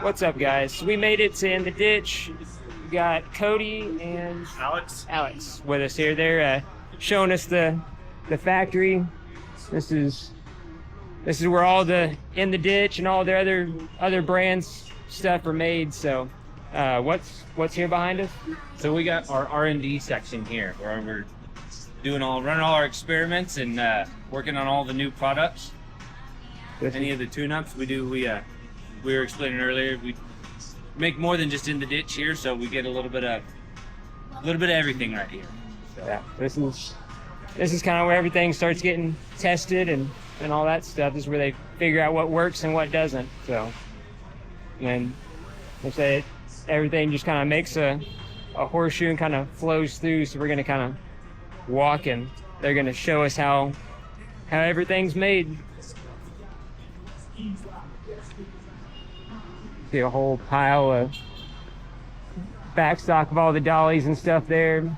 What's up, guys? We made it to In the Ditch. We got Cody and Alex with us here. They're showing us the factory. This is where all the In the Ditch and all their other brands stuff are made. So, what's here behind us? So we got our R&D section here, where we're running all our experiments and working on all the new products. Any of the tune-ups we were explaining earlier, we make more than just In the Ditch here, so we get a little bit of everything right here. So. Yeah, this is kind of where everything starts getting tested and all that stuff. This is where they figure out what works and what doesn't. So, and they say everything just kind of makes a horseshoe and kind of flows through. So we're gonna kind of walk and they're gonna show us how everything's made. See a whole pile of backstock of all the dollies and stuff there.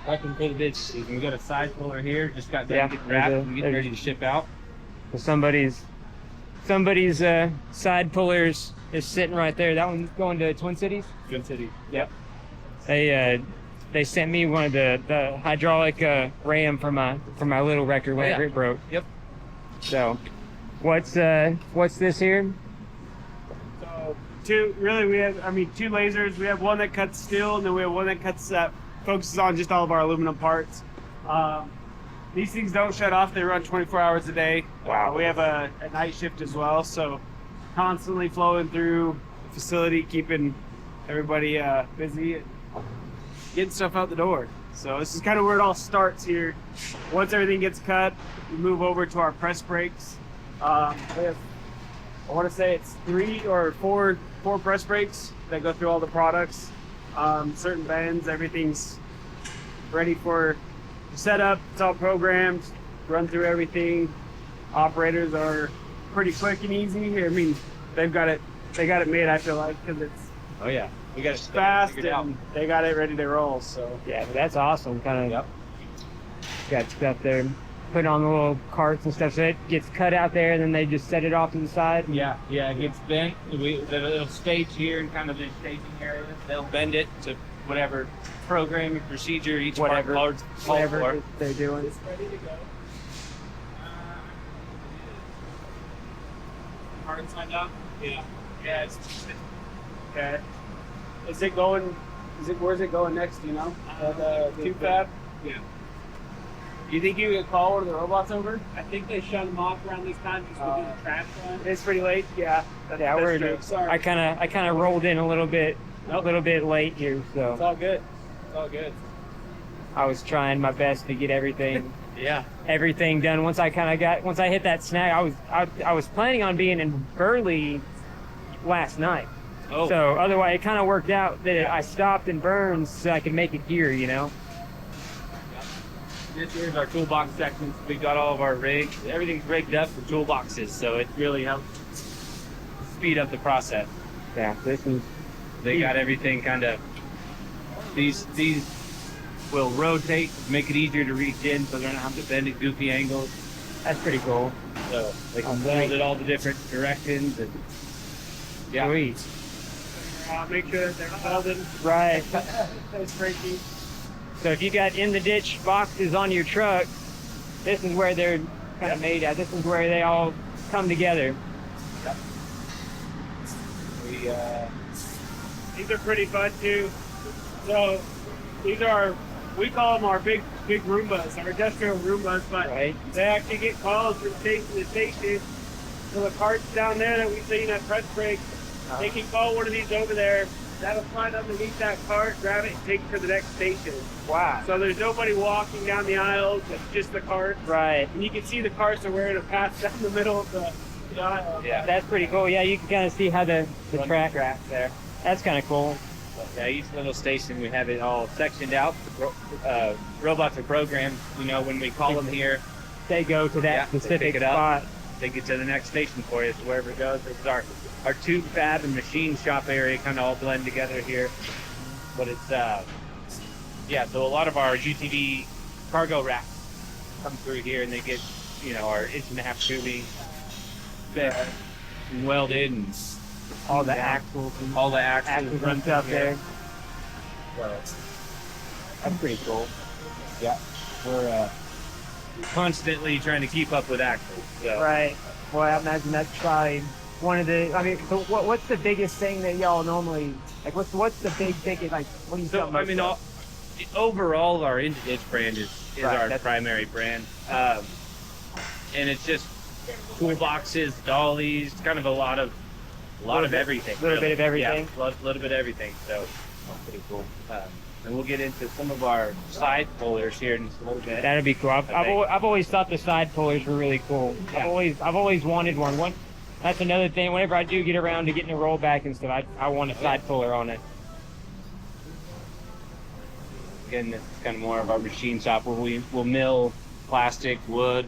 Welcome for the ditch season. We got a side puller here, just got done getting wrapped and getting ready to ship out. So somebody's side pullers is sitting right there. That one's going to Twin Cities? Twin Cities. Yep. They sent me one of the hydraulic ram for my little wrecker whenever it broke. Yep. So what's this here? So we have two lasers. We have one that cuts steel, and then we have one that focuses on just all of our aluminum parts. These things don't shut off. They run 24 hours a day. Wow. We have a night shift as well, so constantly flowing through the facility, keeping everybody busy, and getting stuff out the door. So this is kind of where it all starts here. Once everything gets cut, we move over to our press brakes. We have, I want to say it's 3 or 4 press brakes that go through all the products. Certain bends, everything's ready for setup. It's all programmed, run through everything. Operators are pretty quick and easy. I mean, they got it made, I feel like, because it's We got it fast and they got it ready to roll. So Yeah, that's awesome. Kind of got stuff there, put on the little carts and stuff, so it gets cut out there, and then they just set it off to the side. Yeah, it gets bent. It'll stage here in kind of the staging area. They'll bend it to whatever programming procedure each Whatever part they're doing. it's ready to go. Cards lined up? Yeah. Okay. Where's it going next, do you know? The tube fab? Yeah. Do you think you could call one of the robots over? I think they shut them off around these times just to do the trash run. It's pretty late, yeah. Yeah, that's true. Sorry. I kind of rolled in a little bit late here, It's so all good. It's all good. I was trying my best to get everything done. Once I hit that snag, I was planning on being in Burley last night. Oh. So otherwise, it kind of worked out that I stopped in Burns so I could make it here, you know. This here's our toolbox section. We got all of our rigs. Everything's rigged up for toolboxes, so it really helps speed up the process. Yeah, They got everything kind of. These will rotate, make it easier to reach in, so they don't have to bend at goofy angles. that's pretty cool. So they can build it all the different directions and. Yeah. Sweet. Make sure that they're welded. Right. That's crazy. So if you got In the Ditch boxes on your truck, this is where they're kind of made at. This is where they all come together. These are pretty fun too. So these are, we call them our big Roombas, our industrial Roombas, but Right. they actually get calls from station to station. So the carts down there that we seen at press break, they can call one of these over there. That'll climb underneath that cart, grab it, and take it to the next station. Wow. So there's nobody walking down the aisles, it's just the cart. Right. And you can see the carts are wearing a path down the middle of the aisle. Yeah. That's pretty cool. Yeah, you can kind of see how the track there. That's kind of cool. Yeah, each little station we have it all sectioned out. Robots are programmed. You know, when we call them here, They go to that they specific pick it up. spot. Take it to the next station for you, so wherever it goes. This is our tube fab and machine shop area kind of all blend together here. But it's, so a lot of our UTV cargo racks come through here and they get, our 1.5-inch tubing. and welded, and All the axles and all the axles axles run and stuff through there. Well, That's pretty cool. yeah, we're constantly trying to keep up with axles. So. Right. Well, I imagine that's probably one of the. I mean, so what's the biggest thing that y'all normally like? What's the big ticket? Like, what do you? So I mean, overall, our Indie brand is Right, our that's- primary brand, and it's just toolboxes, dollies, kind of a lot of everything. Little bit of everything. Yeah, little bit of everything. So pretty cool. And we'll get into some of our side pullers here in just a little bit. That'd be cool. I've always thought the side pullers were really cool. Yeah. I've always wanted one. That's another thing. Whenever I do get around to getting a rollback and stuff, I want a side puller on it. Again, this is kind of more of our machine shop where we'll mill plastic, wood,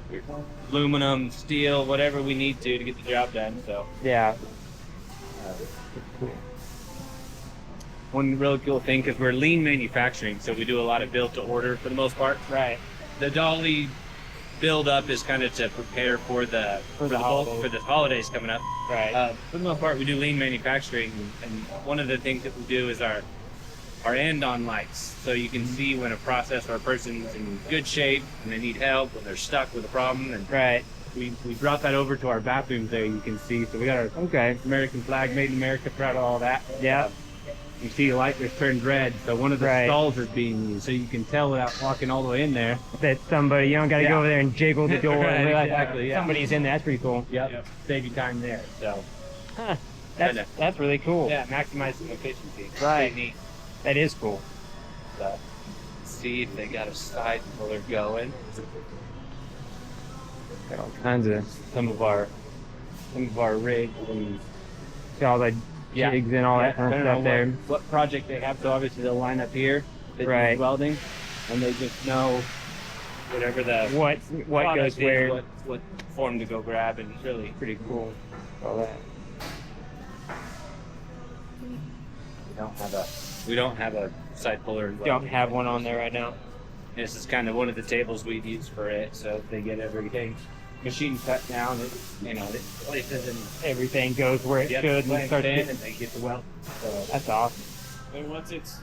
aluminum, steel, whatever we need to get the job done. So Yeah. one really cool thing, because we're lean manufacturing, so we do a lot of build to order for the most part. Right. The dolly build up is kind of to prepare for the holidays coming up. Right. For the most part, we do lean manufacturing, and one of the things that we do is our end-on lights, so you can see when a process or a person's in good shape and they need help, when they're stuck with a problem. And Right. we brought that over to our bathrooms there. You can see, so we got our American flag, made in America, proud of all that. Yeah. You see the light just turned red, so one of the Right. stalls is being used, so you can tell without walking all the way in there. That somebody, you don't got to Yeah. go over there and jiggle the door Right, and realize exactly, yeah. somebody's in there. That's pretty cool. Yep. Save you time there. So Huh. Kinda. That's really cool. yeah, maximizing efficiency. Right. Pretty neat. That is cool. So, see if they got a side puller going. Got all kinds of Some of our rigs and all the Yeah. jigs and all that kind of depending stuff on there. what project they have. So obviously they'll line up here, they do Right. welding, and they just know whatever the What product goes is, where? what form to go grab, and it's really Pretty cool. All that. we don't have a side puller. Don't have one on there right now. This is kind of one of the tables we use for it, so they get everything machine cut down. It places and Everything goes where it should and plants starts in, getting. and they get the weld. So That's awesome. And once it's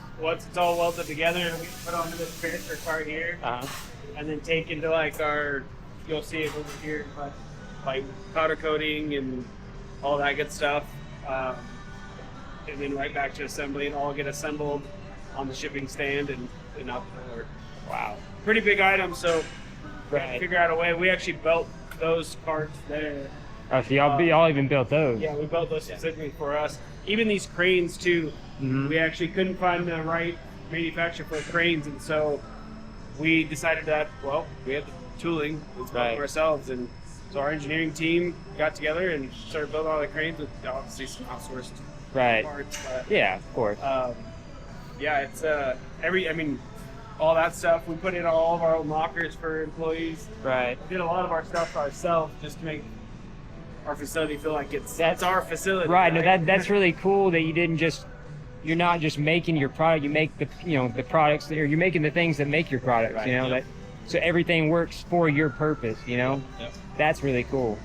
all welded together, it'll get put onto this transfer cart here, and then taken to like you'll see it over here, but like powder coating and all that good stuff, and then right back to assembly, and all get assembled on the shipping stand and out the door. Wow. Pretty big item, so Right. figure out a way. We actually built those carts there. Oh, so y'all even built those? Yeah, we built those specifically for us. Even these cranes too. Mhm. We actually couldn't find the right manufacturer for cranes, and so we decided that we had the tooling, let's build Right. it ourselves. And so our engineering team got together and started building all the cranes with obviously some outsourced Right. parts. But Yeah, of course. yeah, it's all that stuff. We put in all of our own lockers for employees. Right. We did a lot of our stuff ourselves just to make our facility feel like it's our facility. Right. No, that's really cool that you're not just making your product. You make the products that you're making the things that make your products. Right, You know yep. so everything works for your purpose. You know. Yep. That's really cool.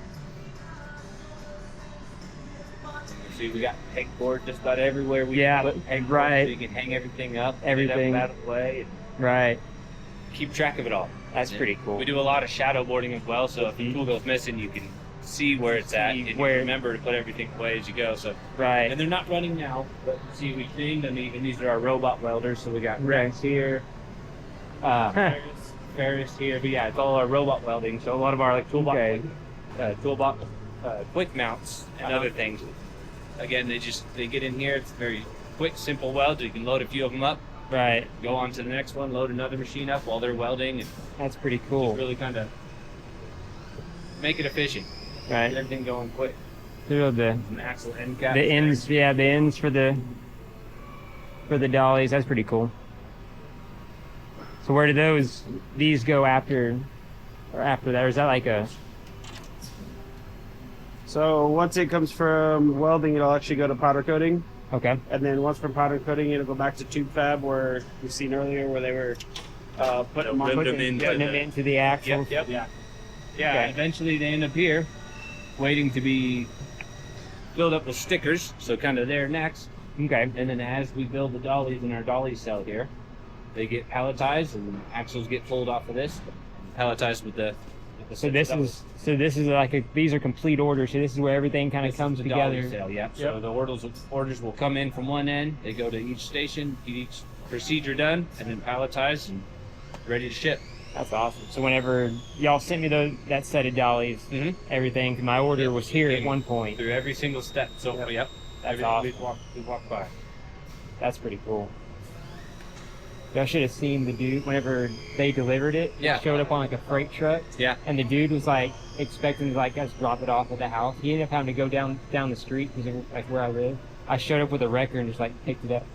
See, we got pegboard just about everywhere. We Yeah, put pegboard right. so you can hang everything up, Everything. get it out of the way, Right. and keep track of it all. That's pretty cool. We do a lot of shadow boarding as well, so if a tool goes missing, you can see where it's at, and you remember to put everything away as you go. So, Right. and they're not running now, but see, we cleaned them. Even these are our robot welders, so we got Rex here, Ferris here. But yeah, it's all our robot welding. So a lot of our like toolbox, toolbox, quick mounts and other things. Again, they get in here. It's very quick, simple weld. You can load a few of them up, Right. go on to the next one, load another machine up while they're welding, and That's pretty cool. really kind of make it efficient. Right. Get everything going quick. The An axle end cap. the ends, yeah, the ends for the dollies. That's pretty cool. So where do these go after that? Or is that like a? So once it comes from welding, it'll actually go to powder coating. Okay. And then once from powder coating, it'll go back to tube fab, where we've seen earlier where they were putting them on. Putting them in. Putting them into the axles. Yep. Yeah. Yeah. Okay. Eventually, they end up here, waiting to be filled up with stickers, so kind of there next. Okay. And then as we build the dollies in our dolly cell here, they get palletized and axles get pulled off of this, palletized with the So this is like these are complete orders. So this is where everything kind of comes together. Cell, yeah. So the orders will come in from one end. They go to each station, get each procedure done, and then palletized and ready to ship. That's awesome. So whenever y'all sent me that set of dollies, everything, my order was here at one point. Through every single step. So That's awesome. We walk by. That's pretty cool. Y'all should have seen the dude whenever they delivered it. Yeah. It showed up on like a freight truck. Yeah. And the dude was like expecting to like us drop it off at the house. He ended up having to go down the street because like where I live. I showed up with a wrecker and just like picked it up.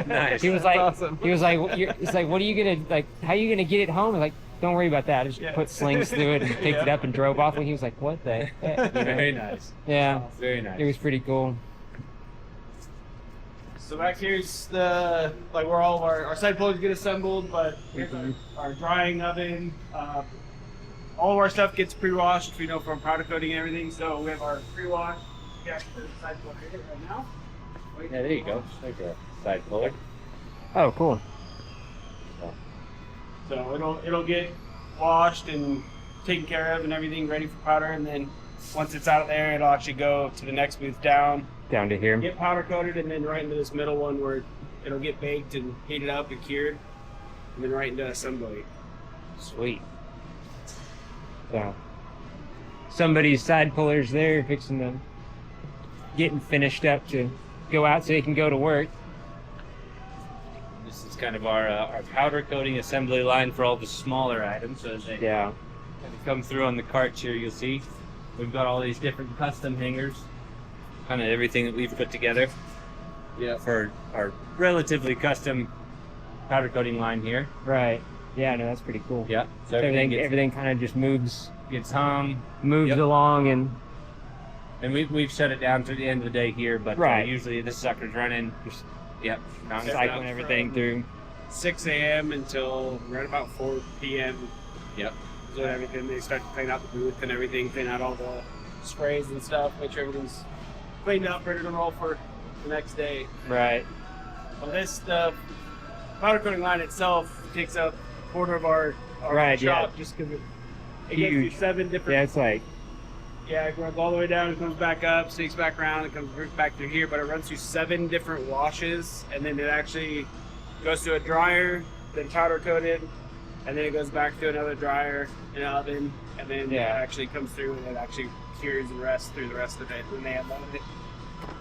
Nice. He was like, awesome. he was like, it's like, what are you gonna like? How are you gonna get it home? I was like, don't worry about that. I just put slings through it and picked it up and drove off. And he was like, what the heck? You know? Very nice. Yeah. Very nice. It was pretty cool. So back here's where all of our side pullers get assembled, but here's our drying oven. All of our stuff gets pre-washed, from powder coating and everything. So we have our pre-wash. Yeah, the side puller here right now. Yeah, there you go. There's a side puller. Oh, cool. So it'll get washed and taken care of and everything ready for powder, and then once it's out of there, it'll actually go to the next booth down to here. get powder coated, and then right into this middle one where it'll get baked and heated up and cured, and then right into assembly. Sweet. So somebody's side pullers there fixing them, getting finished up to go out so they can go to work. This is kind of our powder coating assembly line for all the smaller items. So as they kind of come through on the carts here, you'll see we've got all these different custom hangers, kind of everything that we've put together. Yeah, for our relatively custom powder coating line here. Right. Yeah, no, that's pretty cool. Yeah. So everything kind of just gets hung, moves along, and we've shut it down to the end of the day here. But usually this sucker's running. Just cycling everything through 6 a.m. until right about 4 p.m. Yep. So everything, they start to clean out the booth and everything, clean out all the sprays and stuff, make sure everything's cleaned up, ready to roll for the next day. Right. Well, the powder coating line itself takes up a quarter of our shop, just because it gets through 7 different. Yeah, it's like. Yeah, it runs all the way down, it comes back up, sneaks back around, it comes back through here, but it runs through 7 different washes, and then it actually goes to a dryer, then powder coated, and then it goes back to another dryer and oven, and then it actually comes through and it actually cures and rests through the rest of it. And then they unload it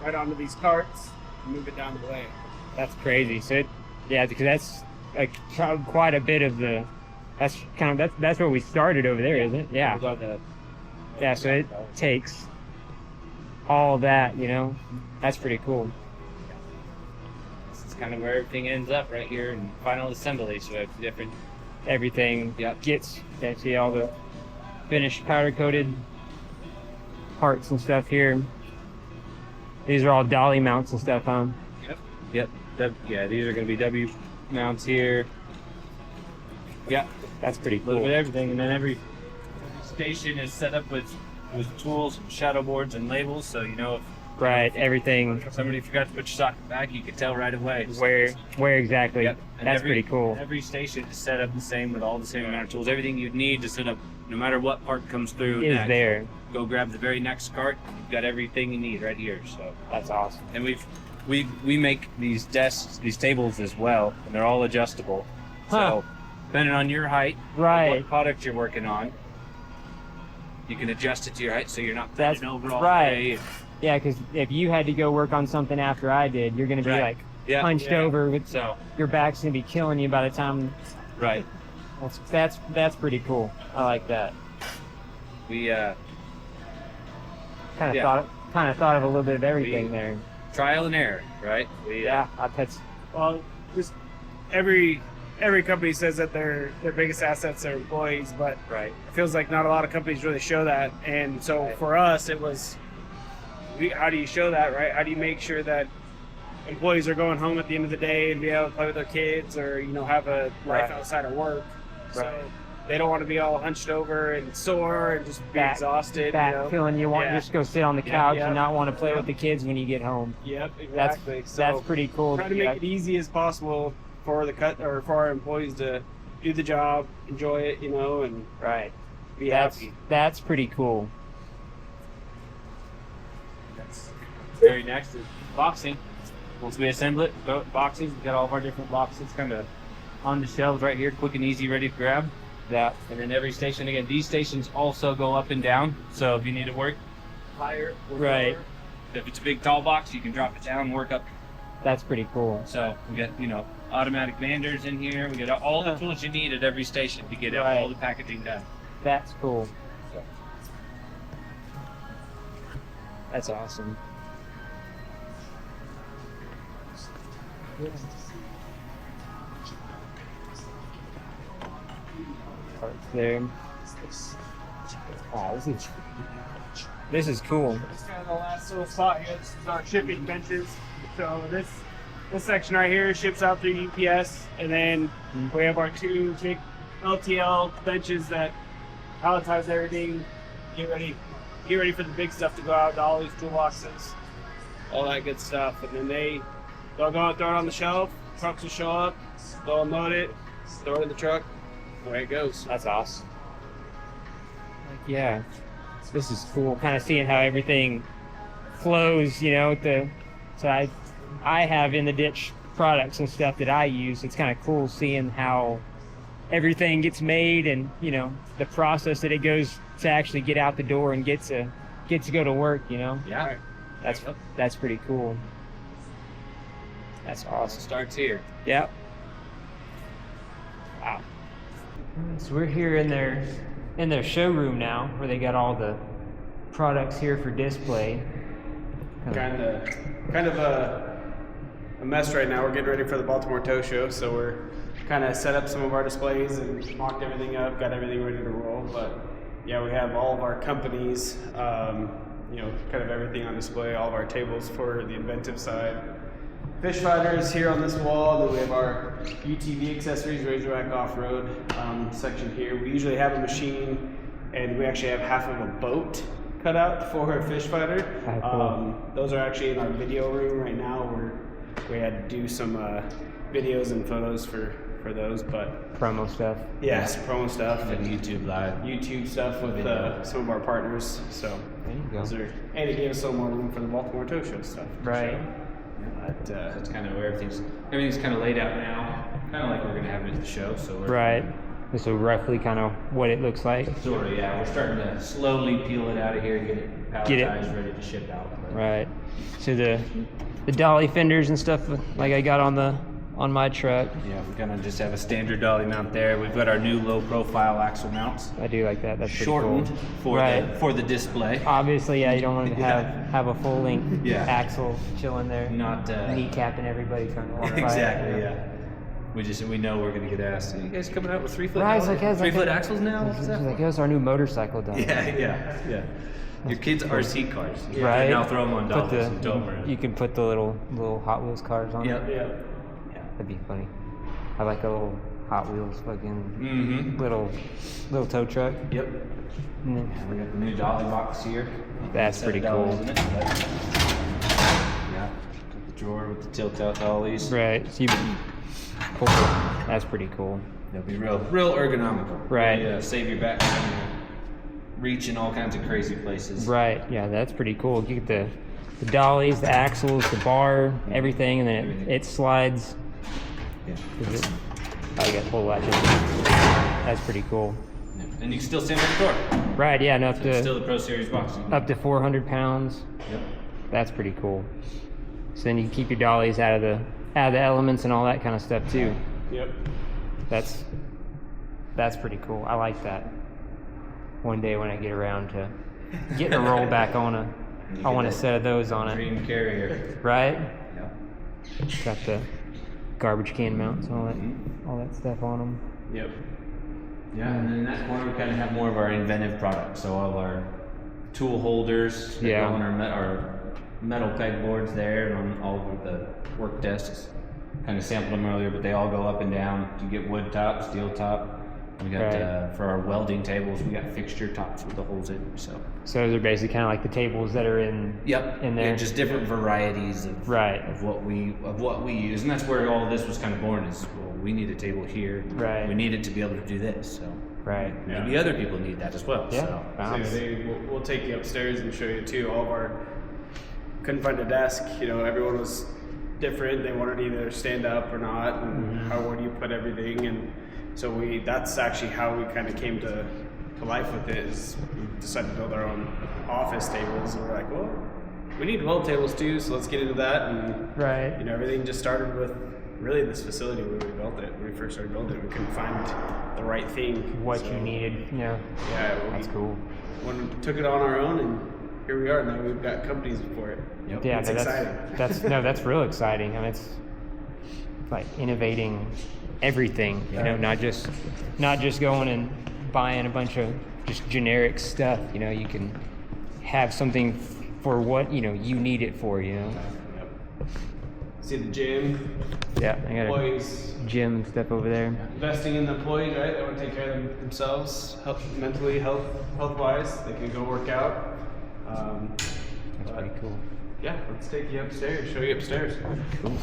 right onto these carts and move it down the way. That's crazy. So because that's like quite a bit of the. That's where we started over there, isn't it? Yeah. Yeah. So it takes all that, That's pretty cool. This is kind of where everything ends up right here in final assembly. So it's different. Everything gets see all the finished powder coated parts and stuff here. These are all dolly mounts and stuff, huh? Yep. Yeah, these are going to be W mounts here. Yeah, that's pretty a cool. little bit of everything, and then every station is set up with tools, shadow boards, and labels, so if everything. Somebody forgot to put your socket back, you can tell right away where exactly. Yep. That's pretty cool. Every station is set up the same with all the same amount of tools. Everything you'd need to set up, no matter what part comes through, is there. Go grab the very next cart. You've got everything you need right here. So that's awesome. And we make these desks, these tables as well, and they're all adjustable. So depending on your height, what product you're working on, you can adjust it to your height, so you're not bending over all day. Yeah, because if you had to go work on something after I did, you're going to be hunched over, with your back's going to be killing you by the time. Right. That's pretty cool. I like that. We kind of thought of a little bit of everything there. Trial and error, right? Just every company says that their biggest assets are employees, but it feels like not a lot of companies really show that. And so for us, it was, how do you show that, right? How do you make sure that employees are going home at the end of the day and be able to play with their kids or have a life outside of work? So they don't want to be all hunched over and sore and just be exhausted. Back feeling you want to just go sit on the couch yeah. and not want to play with the kids when you get home. Yep, exactly. That's pretty cool. Try to make it easy as possible for for our employees to do the job, enjoy it, and Right. be happy. That's pretty cool. Very next is boxing. Once we assemble it, throw it in boxes. We've got all of our different boxes kind of on the shelves right here, quick and easy, ready to grab. That And then every station, again, these stations also go up and down. So if you need to work higher or Right. lower, if it's a big tall box, you can drop it down and work up. that's pretty cool. So we got, automatic banders in here. We got all the tools you need at every station to get all the packaging done. That's cool. That's awesome. Parts there. Wow, this is cool. This is kind of the last little spot here. This is our shipping benches. So this section right here ships out through UPS, and then we have our two big LTL benches that palletize everything, get ready for the big stuff to go out, dollies, toolboxes, all that good stuff. And then they'll go and throw it on the shelf. Trucks will show up, they'll unload it, throw it in the truck. Away it goes. That's awesome. Yeah, this is cool. Kind of seeing how everything flows, so I have in the ditch products and stuff that I use. It's kind of cool seeing how everything gets made and the process that it goes to actually get out the door and get to go to work. Yeah. That's pretty cool. That's awesome. Starts here. Yep. Wow. So we're here in their showroom now, where they got all the products here for display. Kind of a mess right now. We're getting ready for the Baltimore Tow Show, so we're kind of set up some of our displays and mocked everything up, got everything ready to roll. But yeah, we have all of our companies, kind of everything on display, all of our tables for the inventive side. Fish fighters here on this wall, then we have our UTV accessories, Razorback Off-Road section here. We usually have a machine, and we actually have half of a boat cut out for a fish fighter. Those are actually in our video room right now, where we had to do some videos and photos for those, but Promo stuff. yes, promo stuff And and YouTube Live. YouTube stuff with some of our partners. So There you go. and it gave us a little more room for the Baltimore Tow Show stuff. Right. But, That's kind of where everything's kind of laid out now, kind of like we're gonna have it at the show. So we're Right. This is roughly kind of what it looks like. sort of, yeah. We're starting to slowly peel it out of here, get it palletized, ready to ship out. But Right. So the dolly fenders and stuff like I got on my truck. yeah, we're gonna just have a standard dolly mount there. We've got our new low-profile axle mounts, I do like that. That's pretty shortened cool. for the display. Obviously, yeah, you don't want to have a full length Yeah. axle chilling there, Not kneecapping everybody trying to walk by. exactly, yeah. We know we're gonna get asked. Are you guys coming out with 3-foot? Right, it's like, it's 3-foot like- axles now? What's that? Like, that's our new motorcycle dolly. Yeah. Your kids' RC cars. Yeah, Right. Now throw them on Put dollies and tow them around. you can put the little Hot Wheels cars on. Yep. yeah. That'd be funny. I like a little Hot Wheels fucking Mm-hmm. little tow truck. Yep. And then, We got the new dolly box here. That's Set of pretty dollies cool. in it, but- yeah. Got the drawer with the tilt-out dollies. right. So cool. That's pretty cool. They'll be real ergonomical. Right. Really, save your back from reaching all kinds of crazy places. Right. Yeah, that's pretty cool. You get the dollies, the axles, the bar, everything, and then it slides. Yeah. You got full latches. That's pretty cool. And you can still stand at the door. Right. Yeah. And It's still the Pro Series box. up to 400 pounds. Yep. That's pretty cool. So then you can keep your dollies out of the elements and all that kind of stuff too. Yep. That's pretty cool. I like that. One day when I get around to getting a roll back on I want a set of those on it. Dream carrier. Right? Yep. Got the garbage can mounts and all that stuff on them. Yep. Yeah, and then in that corner we kind of have more of our inventive products. So all of our tool holders that Yeah. go on our metal pegboards there and on all of the work desks. Kind of sampled them earlier, but they all go up and down. You get wood top, steel top, We got for our welding tables, we got fixture tops with the holes in. So those are basically kind of like the tables that are in. Yep. In there. Yeah, just different varieties of what we use, and that's where all this was kind of born. Is well, we need a table here. Right. We need it to be able to do this. So maybe other people need that as well. Yeah. So. We'll take you upstairs and show you too. All of our couldn't find a desk. You know, everyone was different. They wanted to either stand up or not, and where do you put everything? And so that's actually how we kind of came to life with it. Is we decided to build our own office tables, and we're like, well, we need weld tables too, so let's get into that. And you know, everything just started with really this facility when we built it. When we first started building it, we couldn't find the right thing. What you needed, Yeah, that's cool. When we took it on our own, and here we are. Now we've got companies for it. Yep. Yeah, it's exciting. That's real exciting. I mean, it's like innovating everything. You know, not just going and buying a bunch of just generic stuff. You know, you can have something for what you need it for. You know. Yep. See the gym. Yeah, I got employees. a gym stuff over there. Investing in the employees, right? They want to take care of themselves, mentally, health-wise. They can go work out. That's pretty cool. Yeah, let's take you upstairs. Show you upstairs. Cool.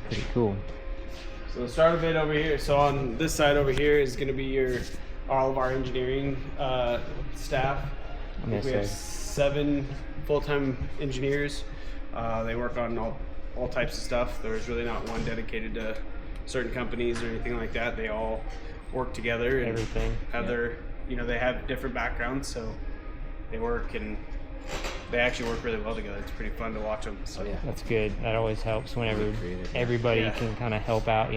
Pretty cool. So the start of it over here. So on this side over here is going to be all of our engineering staff. We have 7 full-time engineers. They work on all types of stuff. There's really not one dedicated to certain companies or anything like that. They all work together and have their, they have different backgrounds, so they work and they actually work really well together. It's pretty fun to watch them. So that's good. That always helps whenever everybody can kind of help out.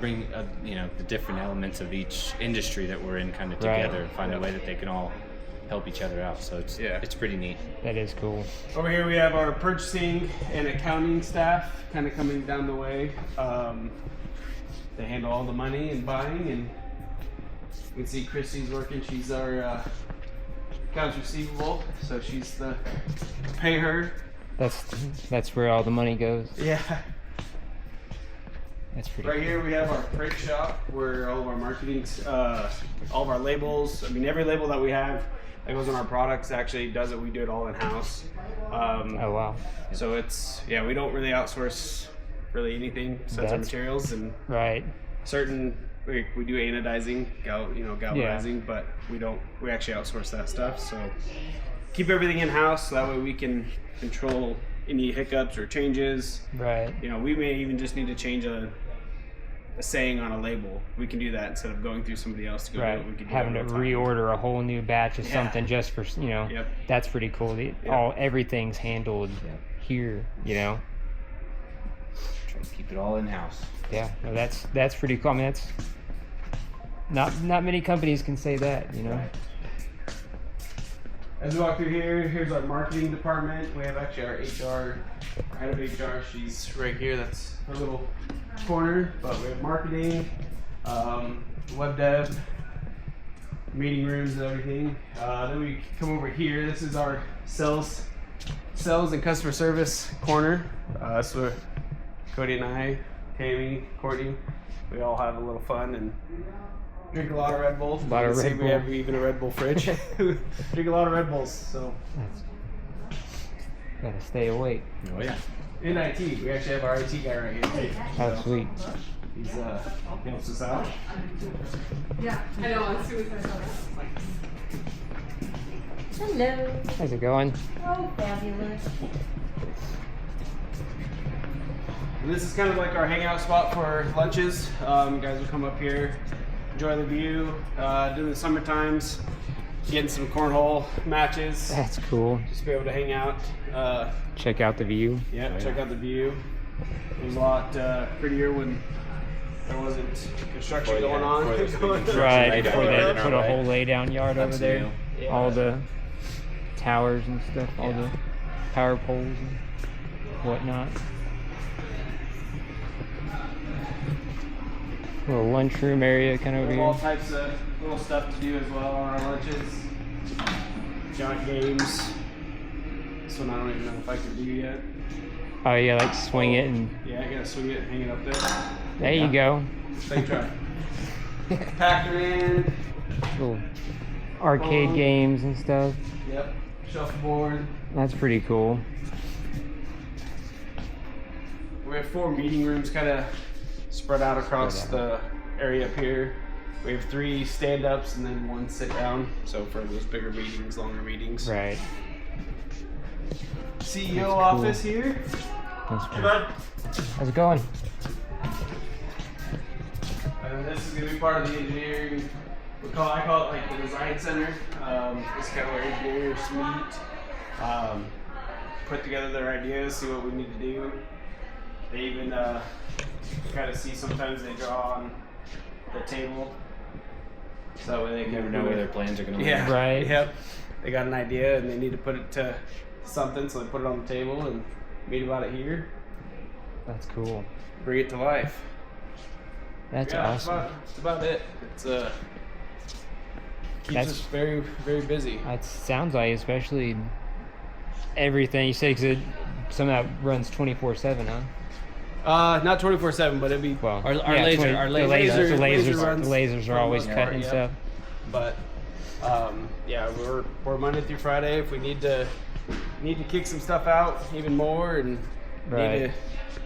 Bring the different elements of each industry that we're in kind of together and find a way that they can all help each other out. So it's pretty neat. That is cool. Over here we have our purchasing and accounting staff kind of coming down the way. They handle all the money and buying, and you can see Christy's working. She's our accounts receivable, so she's the pay her. That's where all the money goes. Yeah. That's pretty Right cool. here we have our print shop where all of our marketing, all of our labels, every label that we have that goes on our products actually does it. We do it all in-house. Oh, wow. So we don't really outsource really anything besides our materials, and certain, we do anodizing, galvanizing, but we actually outsource that stuff. So keep everything in-house so that way we can control any hiccups or changes. Right. We may even just need to change a saying on a label. We can do that instead of going through somebody else to go do it. We can do having to reorder a whole new batch of something just for That's pretty cool. Everything's handled here. Try to keep it all in house. Yeah, no, that's pretty cool. I mean, that's not many companies can say that. As we walk through here, here's our marketing department. We have actually our head of HR. She's right here. That's her little corner. But we have marketing, web dev, meeting rooms and everything. Then we come over here. This is our sales and customer service corner. That's where Cody and I, Tammy, Courtney, we all have a little fun and drink a lot of Red Bull. We have even a Red Bull fridge. Drink a lot of Red Bulls. So gotta stay awake. Oh yeah. In IT, we actually have our IT guy right here too. Oh, sweet. He's helps us out. Yeah, I know. As soon as I saw that, hello. How's it going? Oh, fabulous. And this is kind of like our hangout spot for lunches. You guys will come up here, enjoy the view. During the summer times, getting some cornhole matches. That's cool. Just be able to hang out. Check out the view. Yeah, check out the view. It was a lot prettier when there wasn't construction going on. Right, before they put a whole laydown yard over there. Yeah. All the towers and stuff, all the power poles and whatnot. Little lunchroom area kind of over All here. types of little stuff to do as well on our lunches. Junk games. This one I don't even know if I can do yet. Oh yeah, like swing it and Yeah, I gotta swing it and hang it up there. there you go. They try. Pac-Man. Little arcade games and stuff. Yep. Shuffleboard. That's pretty cool. We have 4 meeting rooms kind of spread out across the area up here. We have 3 stand-ups and then 1 sit-down. So for those bigger meetings, longer meetings. Right. CEO office here. That's cool. How's it going? And then this is going to be part of the engineering. I call it like the design center. This is kind of where engineers meet, put together their ideas, see what we need to do. They even kind of see sometimes they draw on the table, so they can Never know where their plans are going to Yeah, Right. Yep. They got an idea and they need to put it to something, so they put it on the table and meet about it here. That's cool. Bring it to life. That's Yeah, awesome. That's about it. It's keeps That's- us very, very busy. That sounds like, especially everything you say, because some of that runs 24/7, huh? Not 24/7, but it'd be. Well, Our yeah, laser- 20 our the laser- lasers, laser the runs lasers for are the always most cutting part, and yeah. stuff. But yeah, we're Monday through Friday. If we need to kick some stuff out even more and Right. need to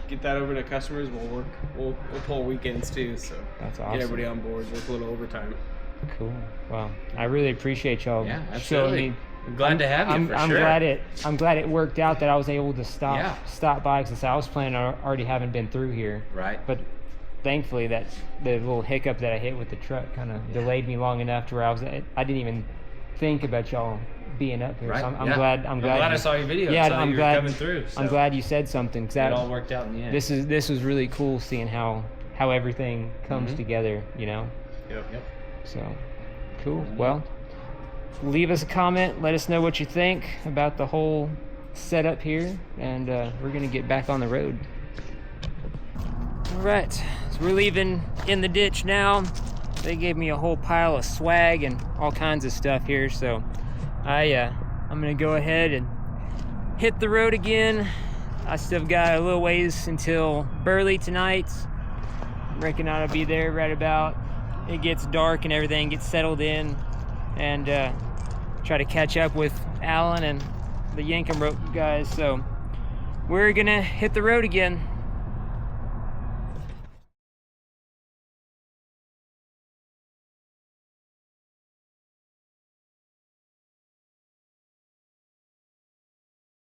get that over to customers, we'll pull weekends too. So That's get awesome. everybody on board, work a little overtime. Cool. Well, I really appreciate y'all Yeah, showing absolutely. me. I'm glad to have you I'm, for I'm sure. I'm glad it worked out that I was able to Yeah. stop by, because I was planning on already having been through here. Right. But thankfully that the little hiccup that I hit with the truck kind of delayed me long enough to where I didn't even think about y'all being up here. Right. So I'm yeah. glad. I'm glad I you- saw your video. Yeah, saw I'm you were glad. coming through. So I'm glad you said something, because it all worked out in the end. this was really cool seeing how everything comes Mhm. together. You know. Yep. So, cool. Well, leave us a comment. Let us know what you think about the whole setup here, and we're gonna get back on the road. All right, so we're leaving in the ditch now. They gave me a whole pile of swag and all kinds of stuff here, so I'm gonna go ahead and hit the road again. I still got a little ways until Burley tonight. Reckon I'll be there right about it gets dark and everything gets settled in, and try to catch up with Alan and the Yankum Rope guys. So we're gonna hit the road again.